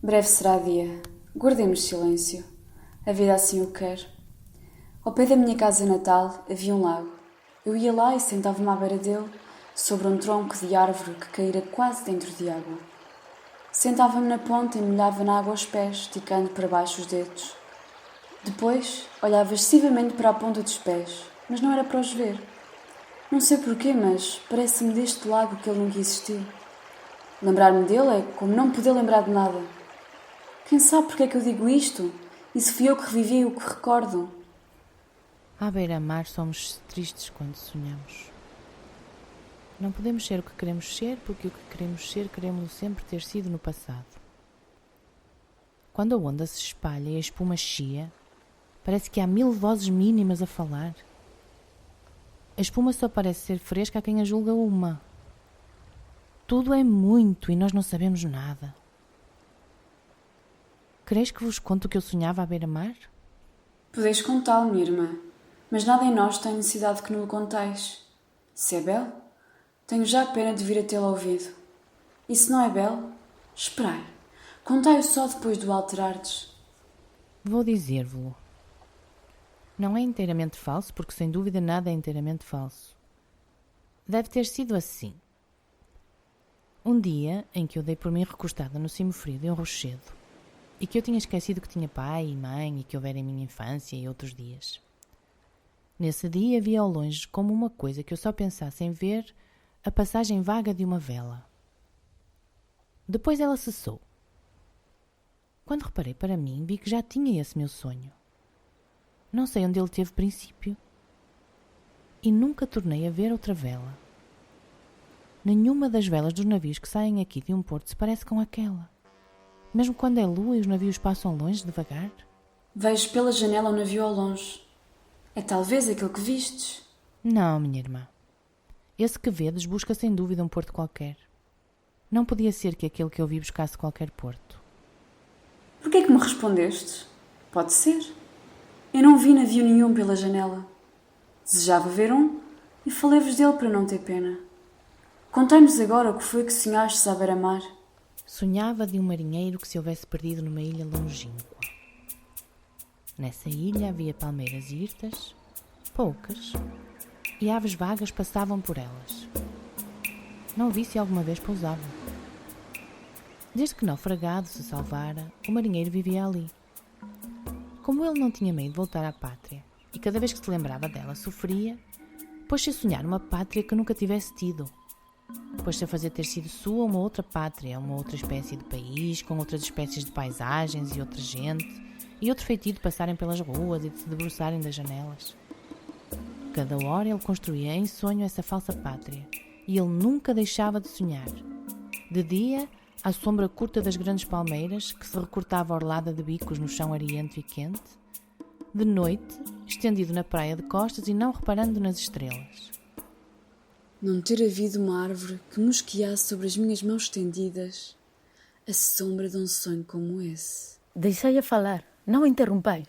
Breve será dia. Guardemos silêncio. A vida assim o quer. Ao pé da minha casa natal havia um lago. Eu ia lá e sentava-me à beira dele, sobre um tronco de árvore que caíra quase dentro de água. Sentava-me na ponta e molhava na água os pés, esticando para baixo os dedos. Depois, olhava excessivamente para a ponta dos pés, mas não era para os ver. Não sei porquê, mas parece-me deste lago que ele nunca existiu. Lembrar-me dele é como não poder lembrar de nada. Quem sabe porque é que eu digo isto? E se fui eu que revivi o que recordo? À beira-mar somos tristes quando sonhamos. Não podemos ser o que queremos ser porque o que queremos ser queremos sempre ter sido no passado. Quando a onda se espalha e a espuma chia, parece que há 1000 vozes mínimas a falar. A espuma só parece ser fresca a quem a julga uma. Tudo é muito e nós não sabemos nada. Quereis que vos conte o que eu sonhava à beira-mar? Podeis contá-lo, minha irmã, mas nada em nós tem necessidade que nos contais. Se é belo, tenho já pena de vir a tê-lo ouvido. E se não é belo, esperai. Contai-o só depois do alterardes. Vou dizer-vos-lo. Não é inteiramente falso, porque sem dúvida nada é inteiramente falso. Deve ter sido assim. Um dia em que eu dei por mim recostada no cimo frio de um rochedo e que eu tinha esquecido que tinha pai e mãe e que houvera em minha infância e outros dias. Nesse dia havia ao longe como uma coisa que eu só pensasse em ver a passagem vaga de uma vela. Depois ela cessou. Quando reparei para mim, vi que já tinha esse meu sonho. Não sei onde ele teve princípio. E nunca tornei a ver outra vela. Nenhuma das velas dos navios que saem aqui de um porto se parece com aquela. Mesmo quando é lua e os navios passam longe devagar. Vejo pela janela o navio ao longe. É talvez aquele que vistes. Não, minha irmã. Esse que vedes busca sem dúvida um porto qualquer. Não podia ser que aquele que eu vi buscasse qualquer porto. Por que é que me respondestes? Pode ser. Eu não vi navio nenhum pela janela. Desejava ver um e falei-vos dele para não ter pena. Contai-nos agora o que foi que sonhastes à beira-mar. Sonhava de um marinheiro que se houvesse perdido numa ilha longínqua. Nessa ilha havia palmeiras hirtas, poucas, e aves vagas passavam por elas. Não vi se alguma vez pousavam. Desde que naufragado se salvara, o marinheiro vivia ali. Como ele não tinha medo de voltar à pátria, e cada vez que se lembrava dela sofria, pôs-se a sonhar uma pátria que nunca tivesse tido. Pôs-se a fazer ter sido sua uma outra pátria, uma outra espécie de país, com outras espécies de paisagens e outra gente, e outro feitio de passarem pelas ruas e de se debruçarem das janelas. Cada hora ele construía em sonho essa falsa pátria, e ele nunca deixava de sonhar. De dia, à sombra curta das grandes palmeiras, que se recortava orlada de bicos no chão ariento e quente. De noite, estendido na praia de costas e não reparando nas estrelas. Não ter havido uma árvore que mosqueasse sobre as minhas mãos estendidas a sombra de um sonho como esse. Deixai-a falar, não a interrompais.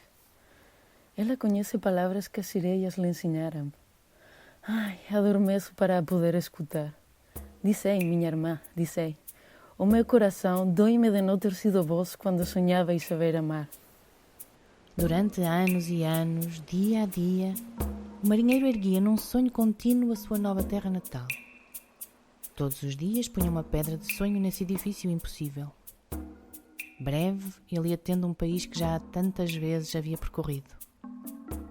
Ela conhece palavras que as sereias lhe ensinaram. Ai, adormeço para a poder escutar. Dizei, minha irmã, dizei. O meu coração dói-me de não ter sido vós quando sonhavais a beira-mar. Durante anos e anos, dia a dia, o marinheiro erguia num sonho contínuo a sua nova terra natal. Todos os dias punha uma pedra de sonho nesse edifício impossível. Breve, ele ia tendo um país que já tantas vezes havia percorrido.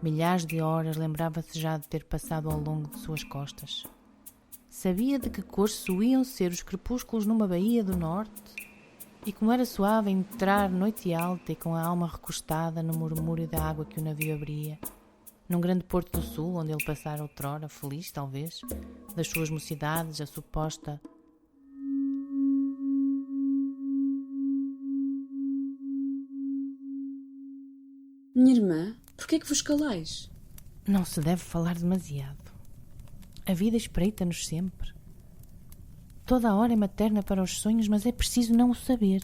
Milhares de horas lembrava-se já de ter passado ao longo de suas costas. Sabia de que cores suíam ser os crepúsculos numa baía do norte e como era suave entrar noite alta e com a alma recostada no murmúrio da água que o navio abria, num grande porto do sul onde ele passara outrora, feliz talvez, das suas mocidades, a suposta... Minha irmã, por que é que vos calais? Não se deve falar demasiado. A vida espreita-nos sempre. Toda a hora é materna para os sonhos, mas é preciso não o saber.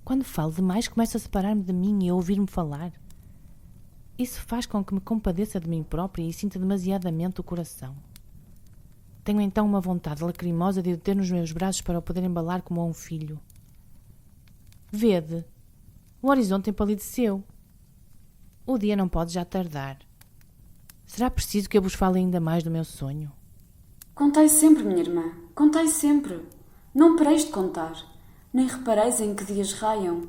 Quando falo demais, começo a separar-me de mim e a ouvir-me falar. Isso faz com que me compadeça de mim própria e sinta demasiadamente o coração. Tenho então uma vontade lacrimosa de o ter nos meus braços para o poder embalar como a um filho. Vede, o horizonte empalideceu. O dia não pode já tardar. Será preciso que eu vos fale ainda mais do meu sonho? Contai sempre, minha irmã, contai sempre. Não pareis de contar, nem repareis em que dias raiam.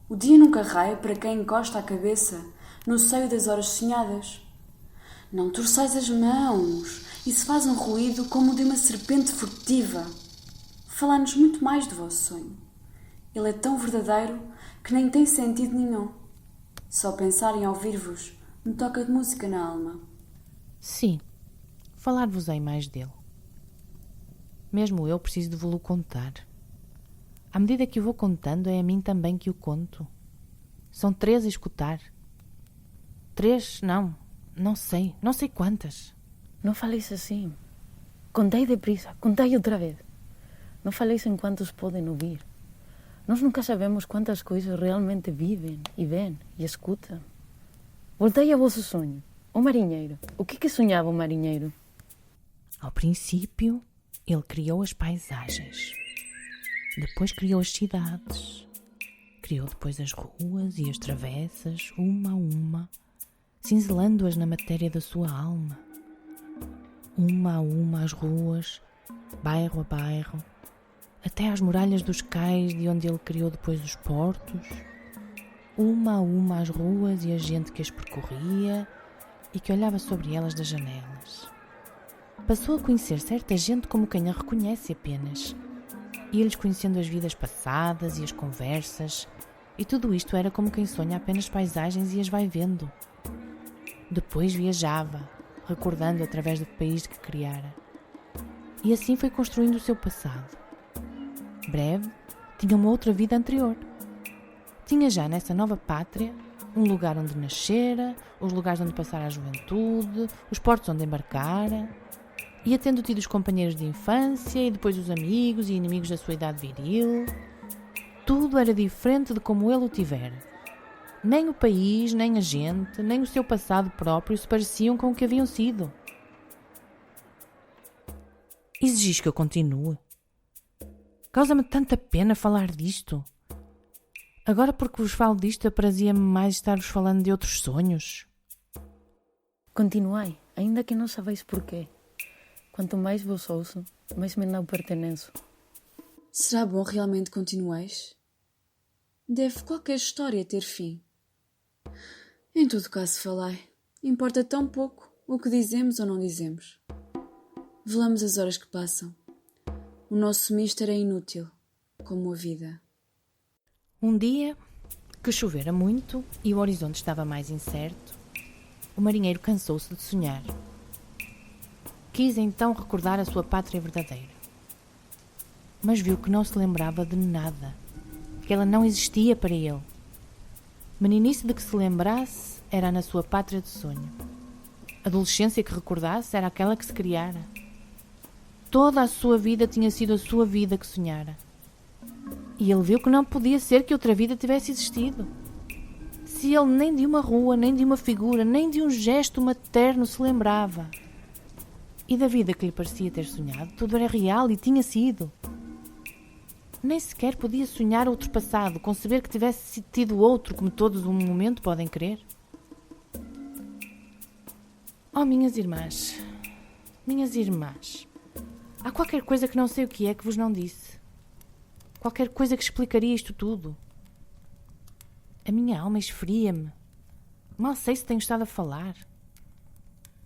O dia nunca raia para quem encosta a cabeça no seio das horas sonhadas. Não torçais as mãos, isso faz um ruído como o de uma serpente furtiva. Falai-nos muito mais do vosso sonho. Ele é tão verdadeiro que nem tem sentido nenhum. Só pensar em ouvir-vos me toca de música na alma. Sim, falar-vos-ei mais dele. Mesmo eu preciso de vos-lo contar. À medida que o vou contando, é a mim também que o conto. São 3 a escutar. 3, não sei quantas. Não faleis assim. Contai deprisa, contai outra vez. Não faleis em quantos podem ouvir. Nós nunca sabemos quantas coisas realmente vivem e veem e escutam. Voltai ao vosso sonho. O marinheiro. O que sonhava o marinheiro? Ao princípio, ele criou as paisagens. Depois criou as cidades. Criou depois as ruas e as travessas, uma a uma, cinzelando-as na matéria da sua alma. Uma a uma as ruas, bairro a bairro, até às muralhas dos cais de onde ele criou depois os portos. Uma a uma as ruas e a gente que as percorria e que olhava sobre elas das janelas. Passou a conhecer certa gente como quem a reconhece apenas. Ia-lhes conhecendo as vidas passadas e as conversas, e tudo isto era como quem sonha apenas paisagens e as vai vendo. Depois viajava, recordando através do país que criara. E assim foi construindo o seu passado. Breve, tinha uma outra vida anterior. Tinha já nessa nova pátria um lugar onde nascera, os lugares onde passara a juventude, os portos onde embarcara. Ia tendo tido os companheiros de infância e depois os amigos e inimigos da sua idade viril. Tudo era diferente de como ele o tivera. Nem o país, nem a gente, nem o seu passado próprio se pareciam com o que haviam sido. Exigis que eu continue? Causa-me tanta pena falar disto. Agora porque vos falo disto, aprazia-me mais estar-vos falando de outros sonhos. Continuai, ainda que não sabeis porquê. Quanto mais vos ouço, mais me não pertenço. Será bom realmente continueis? Deve qualquer história ter fim. Em todo caso falai. Importa tão pouco o que dizemos ou não dizemos. Velamos as horas que passam. O nosso mister é inútil, como a vida. Um dia, que chovera muito e o horizonte estava mais incerto, o marinheiro cansou-se de sonhar. Quis então recordar a sua pátria verdadeira. Mas viu que não se lembrava de nada, que ela não existia para ele. Meninice de que se lembrasse era na sua pátria de sonho. Adolescência que recordasse era aquela que se criara. Toda a sua vida tinha sido a sua vida que sonhara. E ele viu que não podia ser que outra vida tivesse existido. Se ele nem de uma rua, nem de uma figura, nem de um gesto materno se lembrava. E da vida que lhe parecia ter sonhado, tudo era real e tinha sido. Nem sequer podia sonhar outro passado, conceber que tivesse tido outro, como todos um momento podem crer. Oh, minhas irmãs, há qualquer coisa que não sei o que é que vos não disse. Qualquer coisa que explicaria isto tudo. A minha alma esfria-me. Mal sei se tenho estado a falar.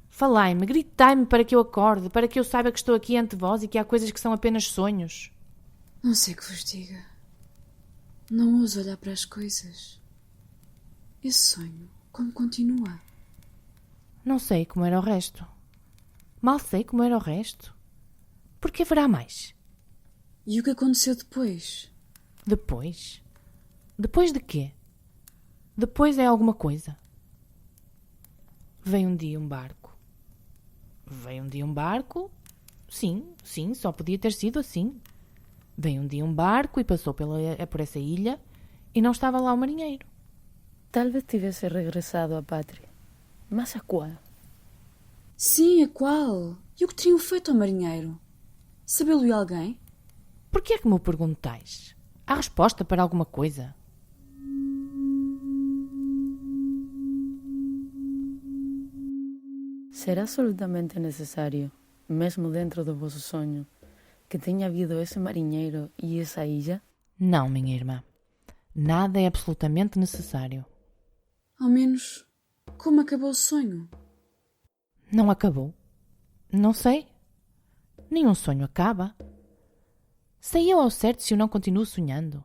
Falai-me, gritai-me para que eu acorde, para que eu saiba que estou aqui ante vós e que há coisas que são apenas sonhos. Não sei o que vos diga. Não ouso olhar para as coisas. Esse sonho, como continua? Não sei como era o resto. Mal sei como era o resto. Por que haverá mais? E o que aconteceu depois? Depois? Depois de quê? Depois é alguma coisa. Veio um dia um barco. Veio um dia um barco? Sim, só podia ter sido assim. Veio um dia um barco e passou por essa ilha e não estava lá o marinheiro. Talvez tivesse regressado à pátria. Mas a qual? Sim, a qual? E o que teriam feito ao marinheiro? Sabê-lo alguém? Por que é que me o perguntais? Há resposta para alguma coisa. Será absolutamente necessário, mesmo dentro do vosso sonho, que tenha havido esse marinheiro e essa ilha? Não, minha irmã. Nada é absolutamente necessário. Ao menos, como acabou o sonho? Não acabou? Não sei. Nenhum sonho acaba. Sei eu ao certo se eu não continuo sonhando.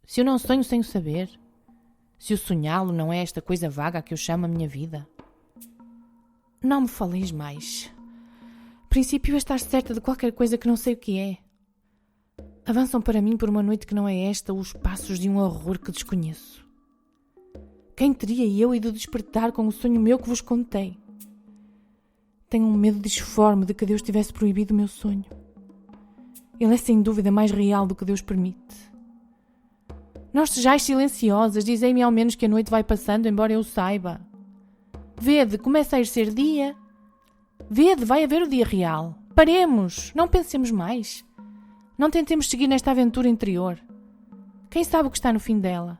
Se eu não sonho sem o saber. Se o sonhá-lo não é esta coisa vaga que eu chamo a minha vida. Não me faleis mais. Princípio a estar certa de qualquer coisa que não sei o que é. Avançam para mim por uma noite que não é esta os passos de um horror que desconheço. Quem teria eu ido despertar com o sonho meu que vos contei? Tenho um medo disforme de que Deus tivesse proibido o meu sonho. Ele é sem dúvida mais real do que Deus permite. Não estejais silenciosas, dizei-me ao menos que a noite vai passando, embora eu o saiba. Vede, começa a ir ser dia. Vede, vai haver o dia real. Paremos, não pensemos mais. Não tentemos seguir nesta aventura interior. Quem sabe o que está no fim dela?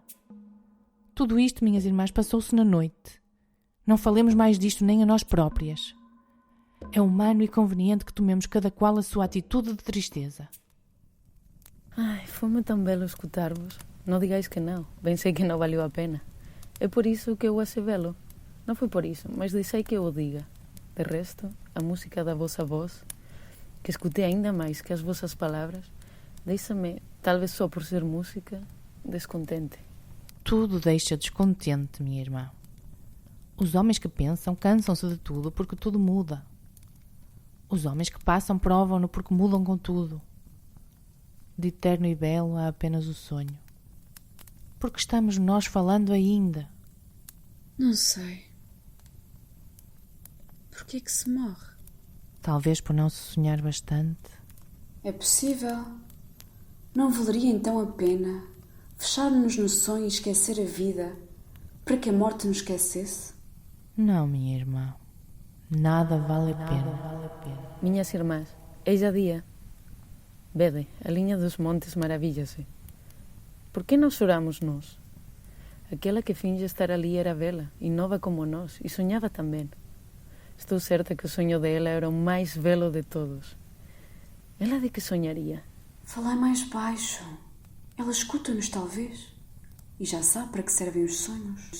Tudo isto, minhas irmãs, passou-se na noite. Não falemos mais disto nem a nós próprias. É humano e conveniente que tomemos cada qual a sua atitude de tristeza. Ai, foi-me tão belo escutar-vos. Não digais que não. Bem sei que não valeu a pena. É por isso que eu achei belo. Não foi por isso, mas deixei que eu o diga. De resto, a música da vossa voz, que escutei ainda mais que as vossas palavras, deixa-me, talvez só por ser música, descontente. Tudo deixa descontente, minha irmã. Os homens que pensam cansam-se de tudo porque tudo muda. Os homens que passam provam-no porque mudam com tudo. De eterno e belo há apenas o sonho. Porque estamos nós falando ainda. Não sei. Por que é que se morre? Talvez por não se sonhar bastante. É possível. Não valeria então a pena fechar-nos no sonho e esquecer a vida para que a morte nos esquecesse? Não, minha irmã. Nada vale a pena. Minhas irmãs, eis a dia. Vede, a linha dos montes maravilha-se. Por que não choramos nós? Aquela que finge estar ali era bela e nova como nós, e sonhava também. Estou certa que o sonho dela era o mais belo de todos. Ela de que sonharia? Falai mais baixo. Ela escuta-nos, talvez. E já sabe para que servem os sonhos.